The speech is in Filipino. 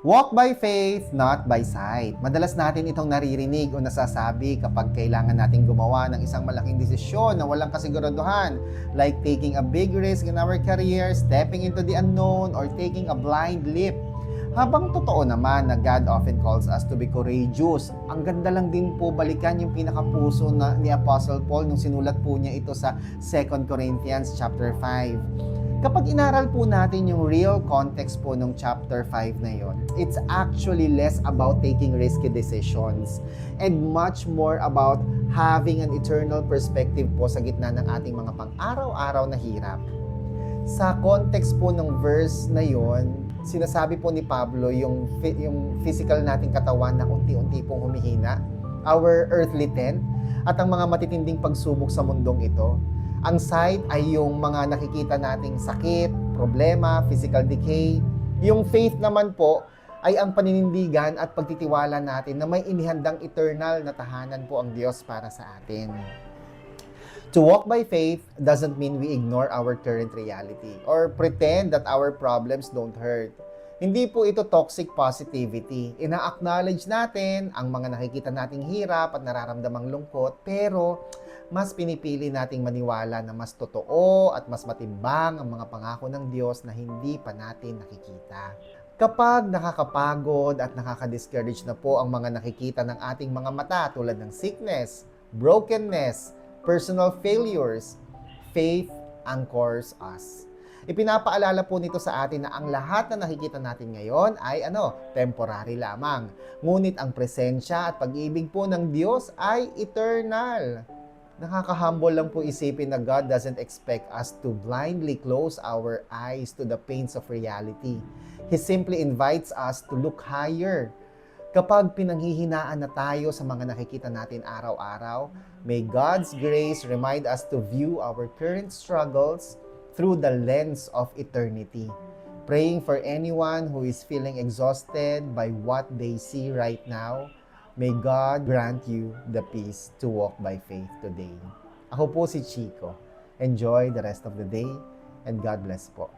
Walk by faith, not by sight. Madalas natin itong naririnig o nasasabi kapag kailangan nating gumawa ng isang malaking desisyon na walang kasiguraduhan, like taking a big risk in our career, stepping into the unknown, or taking a blind leap. Habang totoo naman na God often calls us to be courageous, ang ganda lang din po balikan yung pinakapuso ni Apostle Paul nung sinulat po niya ito sa 2 Corinthians chapter 5. Kapag inaral po natin yung real context po ng chapter 5 na yon, it's actually less about taking risky decisions and much more about having an eternal perspective po sa gitna ng ating mga pang-araw-araw na hirap. Sa context po ng verse na yon, sinasabi po ni Pablo yung physical nating katawan na unti-unti pong humihina, our earthly tent, at ang mga matitinding pagsubok sa mundong ito. Ang sight ay yung mga nakikita nating sakit, problema, physical decay. Yung faith naman po ay ang paninindigan at pagtitiwala natin na may inihandang eternal na tahanan po ang Diyos para sa atin. To walk by faith doesn't mean we ignore our current reality or pretend that our problems don't hurt. Hindi po ito toxic positivity. Ina-acknowledge natin ang mga nakikita nating hirap at nararamdamang lungkot, pero mas pinipili nating maniwala na mas totoo at mas matimbang ang mga pangako ng Diyos na hindi pa natin nakikita. Kapag nakakapagod at nakaka-discourage na po ang mga nakikita ng ating mga mata tulad ng sickness, brokenness, personal failures, faith anchors us. Ipinapaalala po nito sa atin na ang lahat na nakikita natin ngayon ay temporary lamang. Ngunit ang presensya at pag-ibig po ng Diyos ay eternal. Nakaka-humble lang po isipin na God doesn't expect us to blindly close our eyes to the pains of reality. He simply invites us to look higher. Kapag pinanghihinaan na tayo sa mga nakikita natin araw-araw, may God's grace remind us to view our current struggles through the lens of eternity. Praying for anyone who is feeling exhausted by what they see right now, may God grant you the peace to walk by faith today. Ako po si Chico. Enjoy the rest of the day and God bless po.